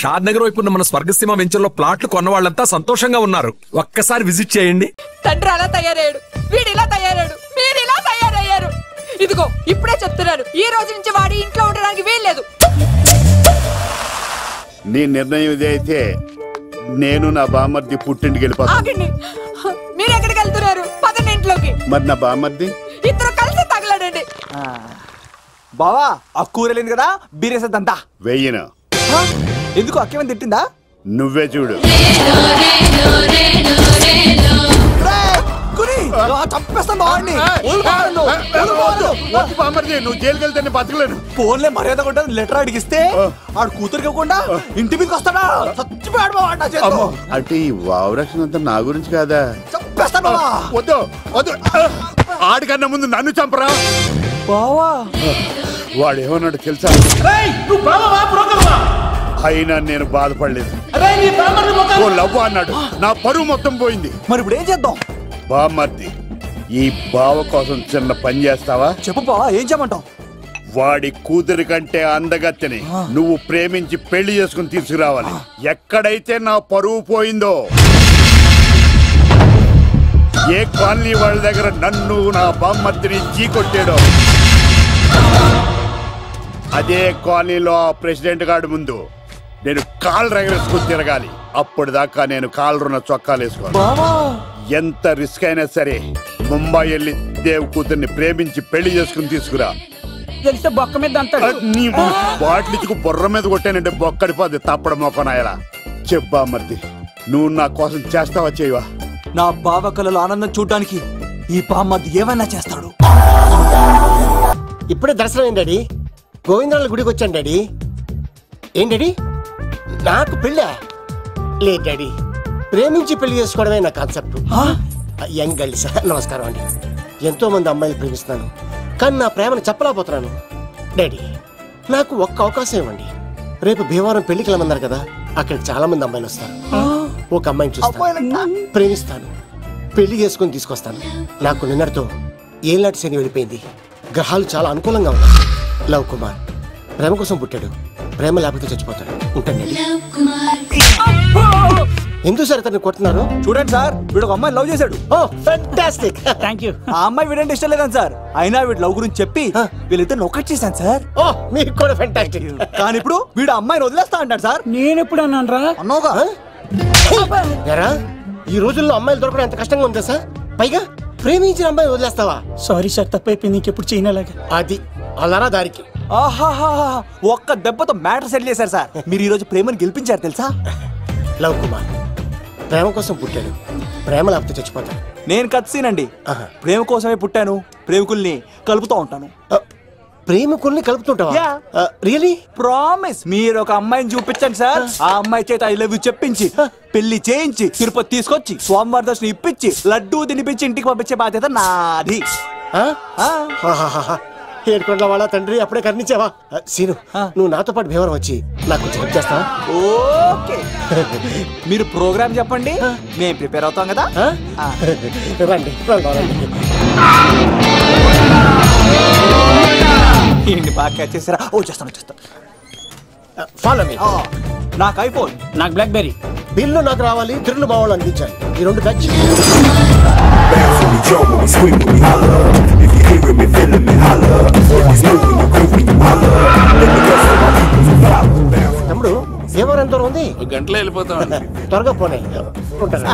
షాద్ నగర్ వైపు ఉన్న మన స్వర్గసీమ వెంచర్లో ప్లాట్లు కొన్న వాళ్ళంతా సంతోషంగా ఉన్నారు. ఒక్కసారి విజిట్ చేయండి. తండ్రి అలా తయారయ్యాడు, వీడు ఇలా తయారయ్యాడు, మీరు ఇలా తయారయ్యారు. ఇదిగో ఇప్పుడే చెప్తున్నాను, ఈ రోజు నుంచి వాడి ఇంట్లో ఉండడానికి వీల్లేదు. నీ నిర్ణయం ఇదే అయితే నేను నా బామర్ది పుట్టింటికి వెళ్ళిపోతాను. మీరు ఎక్కడికి వెళ్తున్నారు? పదండి ఇంట్లోకి. మరి నా బామర్ది ఇద్దరు కలిసి తగలడండి. బావా ఆ కూర లేదు కదా, బీరేసేద్దంతా. వెయ్యను. ఎందుకు అక్కేమని తిట్టిందా? నువ్వే చూడు. నువ్వు జైలుకి వెళ్తే బతకలేను. ఫోన్లే మర్యాద కొట్టా లెటర్ అడిగిస్తే ఆడు కూతురికి ఇవ్వకుండా ఇంటి మీదకి వస్తాడా? చచ్చిపోయాడు బావా. అంటే ఈ వావరక్షణ అంతా నా గురించి కాదా? చంపేస్తాను బావా. వద్దు వద్దు, ఆడికన్నా ముందు నన్ను చంపరా బావా. వాడు ఏమన్నాడు తెలుసా? అయినా నేను బాధపడలేదు. ఓ లవ్ అన్నాడు, నా పరువు మొత్తం పోయింది. మరి ఇప్పుడు ఏం చేద్దాం? బామ్మర్ది, ఈ బావ కోసం చిన్న పని చేస్తావా? చెప్పు బావా, ఏం చేయమంటావు? వాడి కూతురి కంటే అందగత్తెని నువ్వు ప్రేమించి పెళ్లి చేసుకుని తీసుకురావాలి. ఎక్కడైతే నా పరువు పోయిందో, ఏ కాలనీ వాళ్ళ దగ్గర నన్ను నా బామ్మర్దిని చీకొట్టాడో, అదే కాలనీలో ఆ ప్రెసిడెంట్ గారి ముందు నేను కాళ్ళు రగరేసుకుని తిరగాలి. అప్పుడు దాకా నేను కాళ్ళున్న చొక్కాలు వేసుకోవాలి. ఎంత రిస్క్ అయినా సరే ముంబై వెళ్ళి దేవ్ కూతుర్ని ప్రేమించి పెళ్లి చేసుకుని తీసుకురా. బొక్క మీద నీ బాటిలికి బుర్ర మీద కొట్టానంటే బొక్కడిపోద్ది. తప్పడ మొక్కనాయలా. చెప్పా మర్ది, నువ్వు నా కోసం చేస్తావా చేయవా? నా బావ కళలో ఆనందం చూడడానికి ఈ బామ్మది ఏమైనా చేస్తాడు. ఇప్పుడే దర్శనం అయింది డాడీ. గోవిందరాల గుడికి వచ్చాను డాడీ. ఏం డాడీ, నాకు పెళ్ళా? లేదు డాడీ, ప్రేమించి పెళ్లి చేసుకోవడమే నా కాన్సెప్ట్. యంగ్ గర్ల్స్ నమస్కారం అండి. ఎంతో మంది అమ్మాయిలు ప్రేమిస్తున్నాను, కానీ నా ప్రేమను చెప్పలేకపోతున్నాను. డాడీ, నాకు ఒక్క అవకాశం ఇవ్వండి. రేపు భీమవరం పెళ్లికి వెళ్ళమన్నారు కదా, అక్కడికి చాలా మంది అమ్మాయిలు వస్తారు. ఒక అమ్మాయిని చూస్తాను, ప్రేమిస్తాను, పెళ్లి చేసుకుని తీసుకొస్తాను. నాకు నిన్నటితో ఏళ్ళనాటి శని వెళ్ళిపోయింది. గ్రహాలు చాలా అనుకూలంగా ఉన్నాయి. లవ్ కుమార్ ప్రేమ కోసం పుట్టాడు, ప్రేమ లేకపోతే చచ్చిపోతాడు. ఉంటాను. ఎందుకు సార్ తను కొడుతున్నారు? చూడండి సార్, వీడు ఒక అమ్మాయి లవ్ చేశాడు. Fantastic, thank you. ఆ అమ్మాయి వీడంటే ఇష్టం లేదని సార్, అయినా వీడు లవ్ గురించి చెప్పి వీళ్ళిద్దరు ఒకటి చేశాను సార్. మీకు కూడా ఫ్యాంటాస్టిక్. కానీ ఇప్పుడు వీడు అమ్మాయిని వదిలేస్తా అంటాడు సార్. నేను ఎప్పుడు అన్నాను రా? అన్నావుగా. ఈ రోజుల్లో అమ్మాయిలు దొరకడం ఎంత కష్టంగా ఉందా సార్? పైగా ప్రేమించిన అమ్మాయి వదిలేస్తావా? సారీ సార్, తప్పైపోయింది, ఇంకెప్పుడు చేయనలాగా. అది అలారా దారికి. ఆహాహా, ఒక్క దెబ్బతో మ్యాటర్ సెటిల్ చేశారు సార్. మీరు ఈ రోజు ప్రేమను గెలిపించారు తెలుసా? లవ్ కుమార్ ప్రేమ కోసం పుట్టాడు, ప్రేమ లేకపోతే చచ్చిపోతాడు. నేను కత్సీనండి. ప్రేమ కోసమే పుట్టాను, ప్రేమికుల్ని కలుపుతూ ఉంటాను. ప్రేమికుల్ని కలుపుతుంటావా? రియలీ? ప్రామిస్. మీరు ఒక అమ్మాయిని చూపించండి సార్, ఆ అమ్మాయి చేత ఐ లవ్ యూ చెప్పించి పెళ్లి చేయించి తిరుపతి తీసుకొచ్చి స్వామివారి దర్శనం ఇప్పించి లడ్డూ తినిపించి ఇంటికి పంపించే బాధ్యత నాది. ఏడుకొండల వాళ్ళ తండ్రి, అప్పుడే కర్ణించావా? సీను, నువ్వు నాతో పాటు భీమవరం వచ్చి నాకు కొంచెం హెల్ప్ చేస్తావా? ఓకే. మీరు ప్రోగ్రామ్ చెప్పండి, మేము ప్రిపేర్ అవుతాం కదా. రండి. ఏంటి బాగా క్యాచ్ చేసారా? చేస్తాను. Follow me. నాకు ఐఫోన్, నాకు బ్లాక్ బెర్రీ. బిల్లు నాకు రావాలి, తిరులు మా వాళ్ళు అందించాలి. ఈ రెండు బ్యాచ్. తమ్ముడు భీమవరం ఎంత దూరం ఉంది? గంటలో వెళ్ళిపోతాం. త్వరగా పోనీ. ఉంటాను.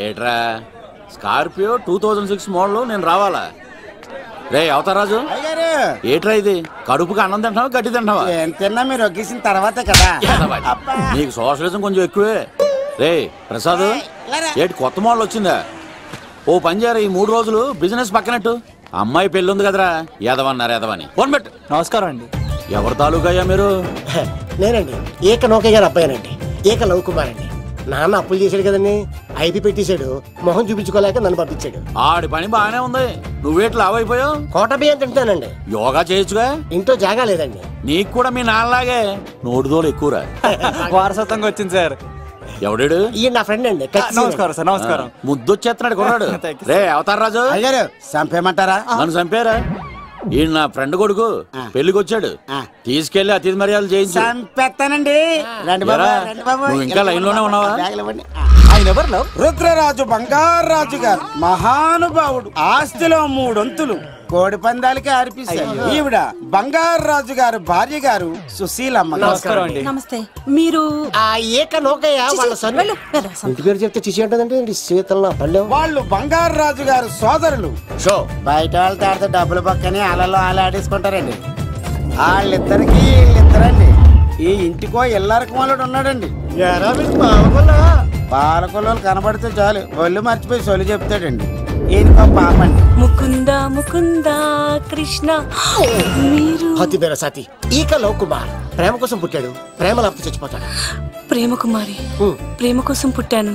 ఏట్రా స్కార్పియో 2006 మోడల్ నేను రావాలా? రే అవతారాజు, ఏట్రా ఇది? కడుపుకి అన్నం తింటావా గడ్డి తింటావా? తిన్నా మీరు ఒగ్గేసిన తర్వాతే కదా. నీకు సోషలిజం కొంచెం ఎక్కువే. రే ప్రసాద్, ఏటి కొత్త మోడల్ వచ్చిందా? ఓ పని చేయరా, ఈ 3 రోజులు బిజినెస్ పక్కనట్టు. అమ్మాయి పెళ్ళి ఉంది కదరా, ఎదవన్నారు ఎదవని. ఫోన్ పెట్టు. నమస్కారం అండి. ఎవరి తాలూకా అయ్యా మీరు? నేనండి, ఏక నౌకే గారు అబ్బాయినండి. ఏక లవ్ కుమార్ అండి. నాన్న అప్పులు చేశాడు కదండి, ఐపీ పెట్టేశాడు. మొహం చూపించుకోలేక నన్ను పంపించాడు. ఆడి పని బాగానే ఉంది, నువ్వేట్లు లావైపోయావు? కోట బియ్యం తింటానండి. యోగా చేయొచ్చుగా? ఇంట్లో జాగా లేదండి. నీకు కూడా మీ నాన్నలాగే నోటిదోలు ఎక్కువరా. వారసత్వంగా వచ్చింది సార్. ఎవడాడు? ఈయన నా ఫ్రెండ్ అండి. నమస్కారం సార్. నమస్కారం. ముద్దొచ్చేస్తున్నాడు కొన్నాడు. రే అవతార్ రాజు అయ్యారు చంపేయమంటారా? నన్ను చంపారా? ఈయన నా ఫ్రెండ్ కొడుకు పెళ్లికి వచ్చాడు. తీసుకెళ్లి అతిథి మర్యాదలు చేయించు. చంపేస్తానండి. రండి బాబా, రండి బాబు. నువ్వు ఇంకా లైన్ లోనే ఉన్నావా? ఆయన ఎవరు? రుద్రరాజు బంగారాజు గారు మహానుభావుడు. ఆస్తిలో 3 వంతులు కోడి పందాలకి అర్పిస్తారు. ఈవిడ బంగారాజు గారు భార్య గారు సుశీలమ్మ. నమస్కారం అండి. నమస్తే. మీరు ఏక నౌకయ్య వాళ్ళ సన్ను ఇంటి పేరు చెప్తే చిచి ఉంటుందంటే శీతల పల్లె. వాళ్ళు బంగారాజు గారు సోదరులు. షో బయట వాళ్ళ తాడితే డబ్బులు పక్కనే అలలో ఆలాడేసుకుంటారండి. వాళ్ళిద్దరికి వీళ్ళిద్దరండి. ఈ ఇంటికో ఇల్లరకం వాళ్ళు ఉన్నాడండి. పాలకొల్లు కనబడితే చాలు ఒళ్ళు మర్చిపోయి సొలి చెప్తాడండి. ఈయనకో పాపండి. ముకుంద ముకుంద కృష్ణ. మీరు హతి బేర సాతి ఈక లవ్ కుమార్ ప్రేమ కోసం పుట్టాడు. ప్రేమ లేకపోతే చచ్చిపోతాడు. ప్రేమ కుమారి. ప్రేమ కోసం పుట్టాను.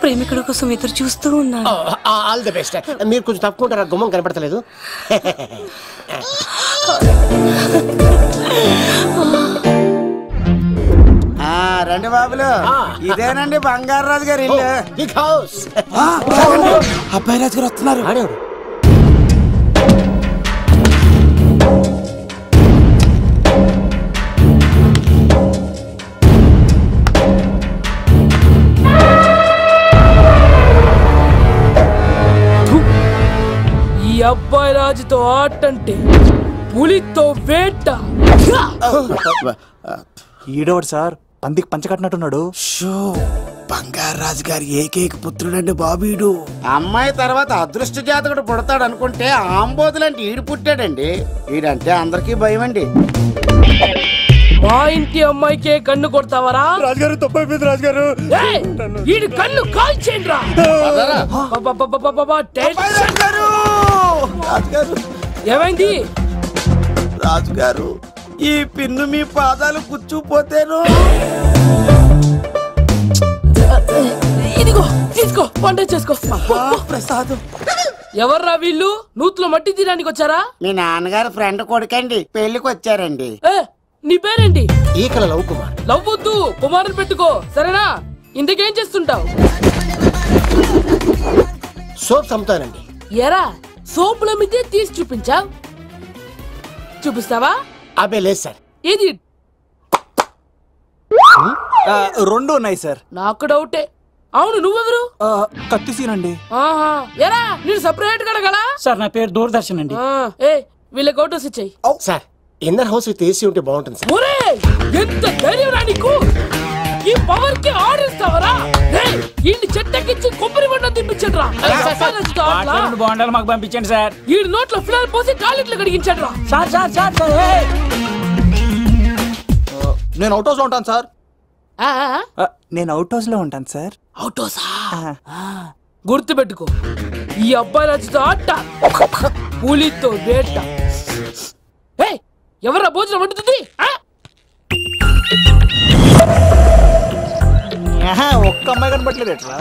ప్రేమికుడు కోసం ఎదురు చూస్తూ ఉన్నాను. All the best. మీరు కొంచెం తప్పుకుంటారా? గుమ్మం కనపడతలేదు. రండి బాబులు, ఇదేనండి బంగారాజు గారి ఇల్లు. Big house. అబ్బాయి రాజు గారు వస్తున్నారు. ఆడేవాడు ఈ అబ్బాయి రాజుతో ఆటంటే పులితో వేట. ఈడోడు సార్ పందికి పంచ కట్టినట్టున్నాడు. బంగారాజు గారి ఏకైక పుత్రుడండి బాబీడు. అమ్మాయి తర్వాత అదృష్ట జాతకుడు పుడతాడు అనుకుంటే ఆంబోతులంటే ఈడు పుట్టాడండి. ఈడంటే అందరికీ భయం అండి. మా ఇంటి అమ్మాయికే కన్ను కొడతావరా? రాజుగారు తప్పైపోయింది రాజుగారు. ఈడు కన్ను కాల్చేయండి రా. ఏమైంది? రాజుగారు ఈ పిన్ను మీ పాదాలు కూర్చుపోతేను. ఇదిగో తీసుకో, వంట చేసుకో. ప్రసాదం. ఎవర్రా వీళ్ళు? నూతులో మట్టి తీయడానికి వచ్చారా? మీ నాన్నగారు ఫ్రెండ్ కొడుకండి, పెళ్లికి వచ్చారండి. నీ పేరేంటి? ఈకల లవ్ కుమార్. లవ్వొద్దు, కుమారుని పెట్టుకో సరేనా? ఇంతకేం చేస్తుంటావు? సోప్స్ అమ్ముతానండి. ఎరా సోపుల మీదే తీసి చూపించావు. చూపిస్తావా? అబ్బే లేదు సార్. ఏది? 2 ఉన్నాయి సార్. నాకు డౌటే. అవును, నువ్వెవరు? కత్తిసీనండి. ఆహా, ఎరా నేను సపరేట్ కడగలా? సార్ నా పేరు దూరదర్శన్ అండి. వీళ్ళ ఫోటోస్ ఇచ్చాయి. Sir inner house with AC ఉంటే బాగుంటుంది సార్. ఒరే ఎంత ధైర్యం రా నీకు! ఈ పవర్ కి ఆర్డర్ ఇస్తావరా? వీళ్ళని చెట్టెక్కించి కొబ్బరి బండ తిప్పించండి రా. బాండాలు మాకు పంపించండి సార్. ఈ నోట్లో ఫిల్టర్ పోసి టాయిలెట్లు కడిగించండి రా. సార్ సార్ సార్ సార్ నేను అవుట్ హౌస్ లో ఉంటాను సార్. ఆ, నేను అవుట్ హౌస్ లో ఉంటాను సార్. అవుటోసా? గుర్తు పెట్టుకో, ఈ అబ్బాయి రాజుతో ఆట, పులితో వేట. ఎవరా భోజనం వండుతుంది? ఒక్క అమ్మాయి కనబట్లేదు ఎట్లా?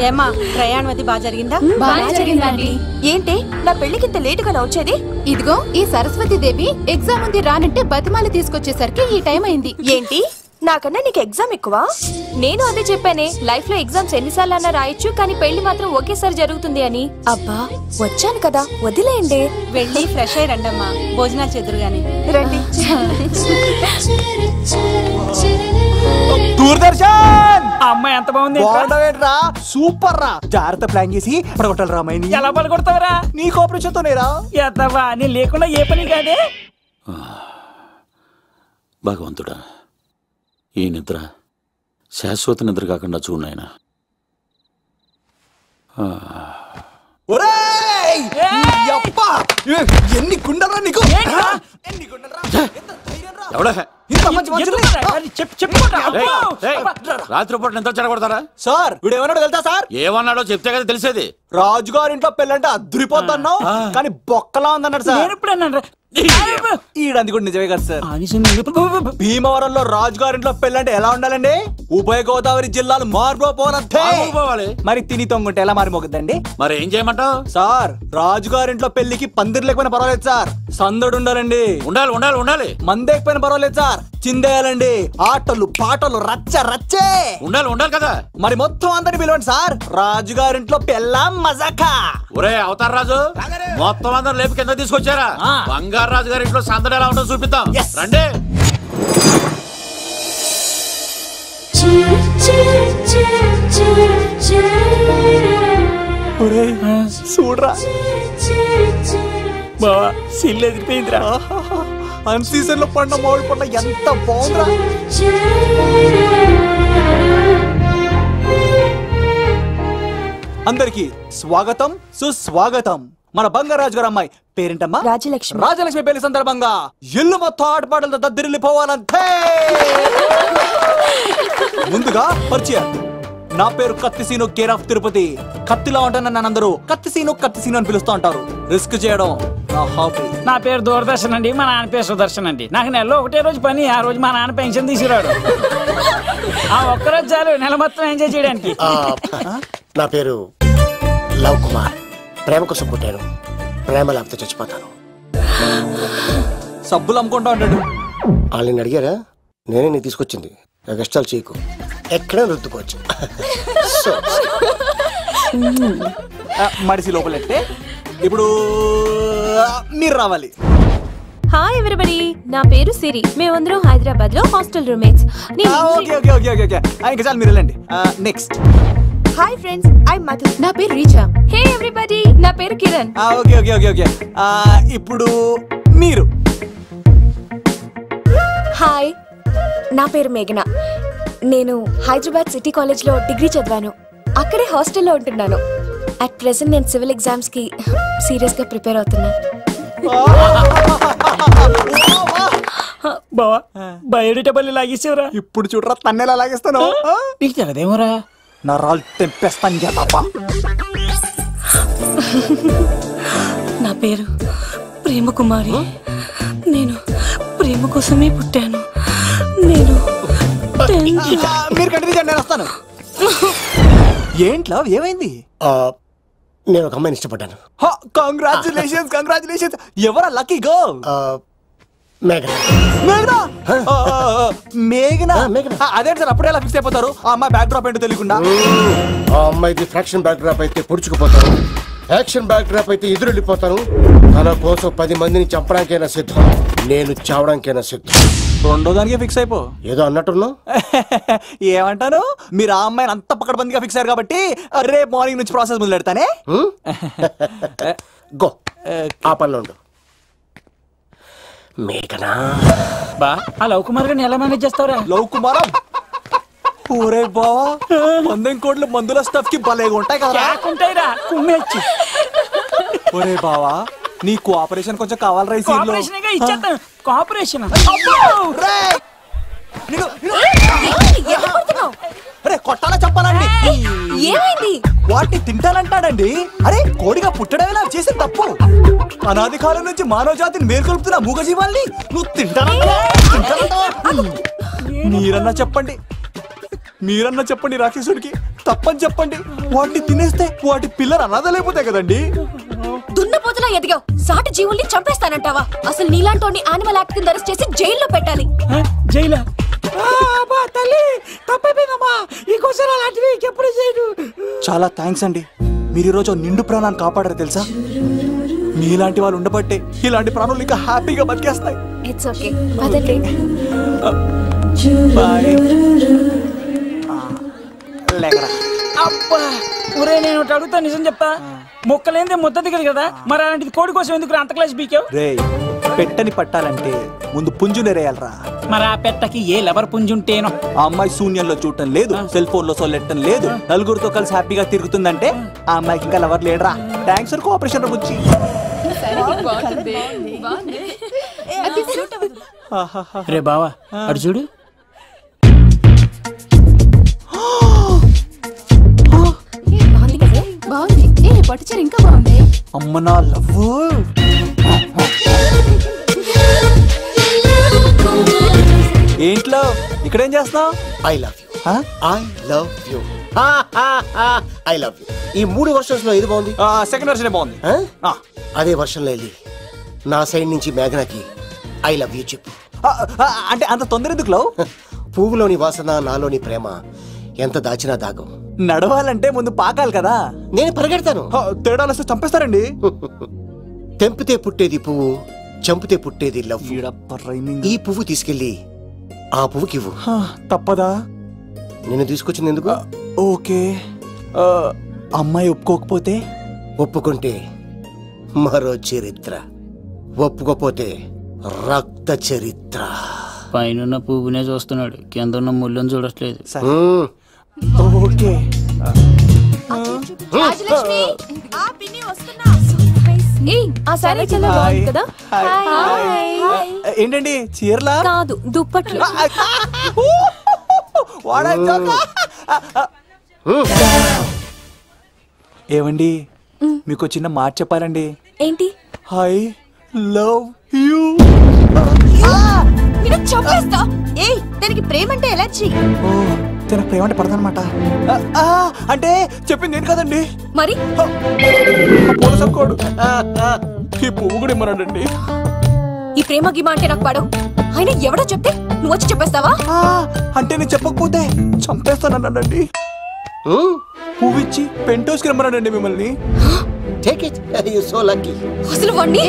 ఏమా ప్రయాణం అది బాగా జరిగిందా? బాగా జరిగిందండి. ఏంటి నా పెళ్లికి ఇంత లేటుగా వచ్చేది? ఇదిగో ఈ సరస్వతి దేవి ఎగ్జామ్ ఉంది రానంటే బతిమాల తీసుకొచ్చేసరికి ఈ టైం అయింది. ఏంటి నాకన్నా నీకు ఎగ్జామ్ ఎక్కువ? నేను అదే చెప్పానే, లైఫ్ లో ఎగ్జామ్స్ ఎన్నిసార్లు అన్నా రాయొచ్చు, కానీ పెళ్లి మాత్రం ఒకేసారి జరుగుతుంది అని. అబ్బా వచ్చాను కదా వదిలేయండి. వెళ్ళి ఫ్రెష్ అయ్యి రండమ్మా, భోజనాలు చెదురు గాని రండి. దూరదర్శన్ అమ్మాయి ఎంత బాగుంది. సూపర్ రా. జాగ్రత్త ప్లాన్ చేసి పడగొట్టాలి రామాయణి. ఎలా పడగొడతావరా? నీ కోఆపరేషన్ తోనేరా. ఎత్తవా నేను లేకుండా ఏ పని కాదే. భగవంతుడా, ఈ నిద్ర శాశ్వత నిద్ర కాకుండా చూడు నాయనా. ఒరేయ్! ఎన్ని గుండెలరా నీకు? ఎవడా రాత్రిపూట ఎంత చెడగొడతారా సార్ వీడు ఏమన్నాడు తెలుసా సార్? ఏమన్నాడో చెప్తే కదా తెలిసేది. రాజుగారి ఇంట్లో పెళ్ళంటే అద్దరిపోతున్నావు కానీ బొక్కలా ఉందన్నాడు సార్. ఈడంది కూడా నిజమే కదా సార్. భీమవరంలో రాజుగారింట్లో పెళ్ళంటే ఎలా ఉండాలండి? ఉభయ గోదావరి జిల్లాలు మారిపోవాలి. మరి తిని తొంగుంటే ఎలా మారిపోతుందండి? మరి ఏం చేయమంటావు సార్? రాజుగారింట్లో పెళ్లికి పందిరి లేకపోయినా పర్వాలేదు సార్, సందడు ఉండాలండి. ఉండాలి ఉండాలి ఉండాలి. మందేకపోయినా పర్వాలేదు సార్, చిందేయాలండి. ఆటలు పాటలు రచ్చ రచ్చే ఉండాలి ఉండాలి కదా. మరి మొత్తం అందరిని పిలవండి సార్, రాజుగారింట్లో పెళ్ళాం మజాకా. ఒరే అవతార్ రాజు, మొత్తం అందరు లేపు కింద తీసుకొచ్చారా? బంగారు రాజు గారి ఇంట్లో సందడి ఎలా ఉంటుందో చూపిద్దాం రండి. చూడరా బావా సిల్లు ఎదిరిపోయిందిరా. అన్ సీజన్ లో పడిన మామిడి పండ్ల ఎంత బాగుందిరా. అందరికి స్వాగతం సుస్వాగతం. మన బంగారాజు గారు అమ్మాయి పేరేంటమ్మా? రాజలక్ష్మి. రాజలక్ష్మి పెళ్లి సందర్భంగా ఇల్లు మొత్తం ఆటపాటలతో దద్దరిల్లిపోవాలంటే ముందుగా పరిచయం. నా పేరు కత్తిసీను, కేర్ ఆఫ్ తిరుపతి. కత్తిలా ఉంటాను నన్ను అందరూ కత్తిసీను కత్తిసీను అని పిలుస్తూ ఉంటారు. రిస్క్ చేయడం నా హాబీ. నా పేరు దూరదర్శన్ అండి, మా నాన్న పేరు సుదర్శన్ అండి. నాకు నెలలో ఒకటే రోజు పని, ఆ రోజు మా నాన్న పెన్షన్ తీసుకురాడు. ఆ ఒక్కరోజు చాలు నెల మొత్తం ఎంజాయ్ చేయడానికి. నా పేరు లవ్ కుమార్. ప్రేమ కోసం పుట్టాను, ప్రేమ లేకపోతే చచ్చిపోతాను. సబ్బులు అమ్ముకుంటా ఉంటాడు. వాళ్ళని అడిగారా? నేనే నీ తీసుకొచ్చింది. కష్టాలు చేయకు, ఎక్కడే రుద్దుకోవచ్చు. మడిసి లోపలెట్టే ఇప్పుడు మీరు రావాలి. హాయ్ ఎవ్రీబడి, నా పేరు సిరి. మేమందరం హైదరాబాద్ లో హాస్టల్ రూమ్మేట్స్. ఇంకా చాలు మీరు వెళ్ళండి. Next. Hi friends, I Madhu. నా పేరు రీచా. హే ఎవ్రీబడి, నా పేరు Kiran. Okay okay okay okay. ఇప్పుడు మీరు. హాయ్, నా పేరు మేఘన. నేను హైదరాబాద్ సిటీ కాలేజ్ లో డిగ్రీ చదివాను. అక్కడే హాస్టల్లో ఉంటున్నాను. అట్ ప్రెసెంట్ నేను సివిల్ ఎగ్జామ్స్ కి సీరియస్ గా ప్రిపేర్ అవుతున్నాను. బావా బయోడేటా బల్లి లాగేసేవరా. ఇప్పుడు చూడరా తన్నేలా లాగేస్తాను. నీకు తెలదేమోరా, నా రాళ్ళు తెంపేస్తాను చేతప్ప. నా పేరు ప్రేమ కుమారి. నేను ప్రేమ కోసమే పుట్టాను. నేను మీరు కంటిన్యూ చేయండి, నేను వస్తాను. ఏంట్లో ఏమైంది? నేను ఒక అమ్మాయిని ఇష్టపడ్డాను. Congratulations congratulations. ఎవరా లక్కీ గర్ల్? మేఘన. మేఘన మేఘన అదే సార్. అప్పుడే ఎలా ఫిక్స్ అయిపోతారు? ఆ అమ్మాయి బ్యాక్ డ్రాప్ ఏంటో తెలియకుండా. ఆ అమ్మాయిది ఫ్రాక్షన్ బ్యాక్ డ్రాప్ అయితే పొడుచుకుపోతాను, యాక్షన్ బ్యాక్ డ్రాప్ అయితే ఎదురెళ్ళిపోతాను. తన కోసం 10 మందిని చంపడానికైనా సిద్ధం, నేను చావడానికైనా సిద్ధం. రెండో దానికే ఫిక్స్ అయిపో. ఏదో అన్నట్టున్నావు. ఏమంటాను? మీరు ఆ అమ్మాయిని అంత పక్కడబందిగా ఫిక్స్ అయ్యారు కాబట్టి రేపు మార్నింగ్ నుంచి ప్రాసెస్ మొదలు పెడతానే. గో, ఆ పనిలో ఉండు. మేఘనా బా ఆ లవ్ కుమార్ గారిని ఎలా మేనేజ్ చేస్తావురా? లవ్ కుమారం ఊరే బావా, 100 కోట్ల మందుల స్టఫ్ కి భలేగా ఉంటాయి కదా. ఉంటాయిరా కుమ్మేచ్చి. ఒరే బావా, నీ కోఆపరేషన్ కొంచెం కావాలరా ఈ సీన్ లో. ఇచ్చేస్తాను కోఆపరేషన్. కొట్టాలా చెప్పాలండి? ఏమైంది? వాటిని తింటానంటాడండి. అరే కోడిగా పుట్టడమేలా చేసిన తప్పు. అనాది కాలం నుంచి మానవ జాతిని మేల్కొల్పుతున్న మూగజీవాల్ని నువ్వు తింటానంటా. మీరన్నా చెప్పండి, మీరన్నా చెప్పండి రాక్షసుడికి. తప్పని చెప్పండి. వాటిని తినేస్తే వాటి పిల్లలు అనాథలైపోతాయి కదండి. దున్నపోతులా ఎదిగావు, సాటి జీవుల్ని చంపేస్తానంటావా? అసలు నీలాంటి యానిమల్ యాక్ట్ కింద అరెస్ట్ చేసి జైల్లో పెట్టాలి. జైలా? తల్లి తప్పైపోయిందమ్మా, ఇంకోసారి అలాంటివి ఎప్పుడు చేయడు. చాలా థ్యాంక్స్ అండి, మీరు ఈరోజు నిండు ప్రాణాన్ని కాపాడారు తెలుసా. మీలాంటి వాళ్ళు ఉండబట్టే ఇలాంటి ప్రాణులు ఇంకా హ్యాపీగా బతికేస్తాయి. ఇట్స్ ఓకే, పదండి. అబ్బా ఒరే, నేను ఒకటి అడుగుతా, నిజం చెప్తా. మొక్కలేందే ముద్ద దిగదు కదా, మరి అలాంటిది కోడి కోసం ఎందుకు అంత క్లాస్ బీకావు? రే, పెట్టని పట్టాలంటే ముందు పుంజునేరేయాలరా. మరి ఆ పెట్టకి ఏ లవర్ పుంజుంటేనో. ఆ అమ్మాయి శూన్యంలో చూడటం లేదు, సెల్ ఫోన్ లో సొల్లెట్టడం లేదు, నలుగురితో కలిసి హ్యాపీగా తిరుగుతుందంటే ఆ అమ్మాయికి ఇంకా లవర్ లేడరా. థ్యాంక్స్ ఫర్ కోఆపరేషన్ గురించి. రే బావా అటు చూడు. బాగుంది. పట్టుచీర ఇంకా బాగుంది. అమ్మ నా లవ్. ఏంట్లో ఇక్కడేం చేస్తున్నావు? I love you. I love you. I love you. ఈ 3 వర్షన్స్ లో ఏది బాగుంది? సెకండ్ వర్షన్ బాగుంది. అదే వర్షంలో వెళ్ళి నా సైడ్ నుంచి మేఘనాకి ఐ లవ్ యూ చెప్పు. అంటే అంత తొందర ఎందుకు లవ్? పువ్వులోని వాసన నాలోని ప్రేమ ఎంత దాచినా దాగం. నడవాలంటే ముందు పాకాలి కదా. నేను పరిగెడతాను. తేడాలు వస్తే చంపేస్తారండి. తెంపితే పుట్టేది పువ్వు, చంపితే పుట్టేది లవ్. ఈ పువ్వు తీసుకెళ్ళి ఆ పువ్వుకి ఇవ్వు. తప్పదా? నేను తీసుకొచ్చింది ఎందుకు? ఓకే. అమ్మాయి ఒప్పుకోకపోతే? ఒప్పుకుంటే మరో చరిత్ర, ఒప్పుకోపోతే రక్త చరిత్ర. పైన పువ్వునే చూస్తున్నాడు, కింద ఉన్న ముళ్ళని చూడట్లేదు. ఓకే. ఏంటండి చీరలా? కాదు, దుప్పట్లు. ఏమండి, మీకు చిన్న మాట చెప్పాలండి. ఏంటి? I love you. చంపేస్తా. ఏయ్, దానికి ప్రేమ అంటే ఎలర్జీ. తనకు ప్రేమ అంటే పడదనమాట. అంటే చెప్పింది ఏంటి కదండి. మరి ఈ పువ్వు కూడా ఇమ్మనండి. ఈ ప్రేమ గిమ అంటే నాకు పడవు. అయినా ఎవడో చెప్తే నువ్వు వచ్చి చెప్పేస్తావా? అంటే నేను చెప్పకపోతే చంపేస్తానండి. పువ్వు ఇచ్చి పెంటోస్కి రమ్మనండి మిమ్మల్ని. అసలు వాణ్ణి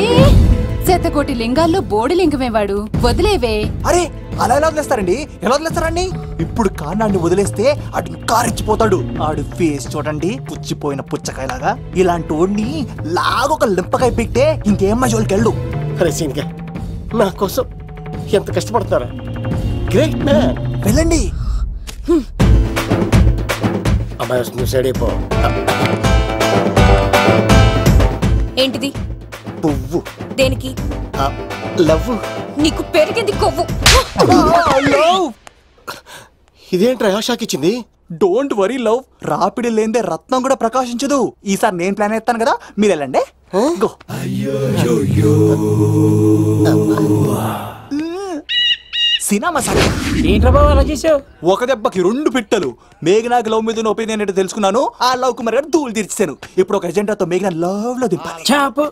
శతకోటి లింగాల్లో బోడి లింగమే వాడు. వదిలేవే. అరే, అలా ఎలా వదిలేస్తారండి? ఎలా వదిలేస్తారండి? ఇప్పుడు కాన్నాడిని వదిలేస్తే అటు ఇంకా రెచ్చిపోతాడు. ఆడు ఫేస్ చూడండి, పుచ్చిపోయిన పుచ్చకాయలాగా. ఇలాంటి వాడిని లాగొక లింపకాయ పెట్టే ఇంకేం మజోలికి వెళ్ళు. నా కోసం ఎంత కష్టపడతారా? Great man. వెళ్ళండి. అమ్మాయి నువ్వు సైడ్ అయిపో. ఏంటిది? పువ్వు. దేనికి? లవ్. నీకు పెరిగింది కొవ్వు. ఇదేంట్రా షాక్ ఇచ్చింది? Don't worry love. రాపిడి లేదే రత్నం కూడా ప్రకాశించదు. ఈసారి నేను ప్లాన్ ఎత్తాను కదా, మీరు వెళ్ళండి. గో. Cinema sir. ఏంట్రా బాబు అలా చేసావు? ఒక దెబ్బకి 2 పిట్టలు. మేఘనాకి లవ్ మీద ఒపీనియన్ ఏంటో తెలుసుకున్నాను. ఆ లవ్ కుమార్ గారు ధూళి తీర్చాను. ఇప్పుడు ఒక ఎజెండాతో మేఘనా లవ్ లో దింపాలి. చాపు.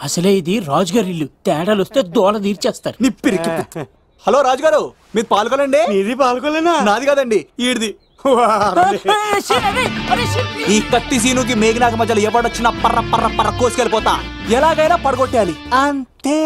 అసలే ఇది రాజుగారి ఇల్లు. తేడాలు వస్తే దోళ తీర్చేస్తారు. నిప్పిరికి. హలో రాజుగారు, మీరు పాల్గొనండి. ఇది పాల్గొలేనా? నాది కాదండి, ఈడిది. ఈ కత్తి సీనుకి మేఘనాకి మధ్యలో ఎవడొచ్చినా పర్ర పర్ర పర్ర కోసుకెళ్ళిపోతా. ఎలాగైనా పడగొట్టాలి అంతే.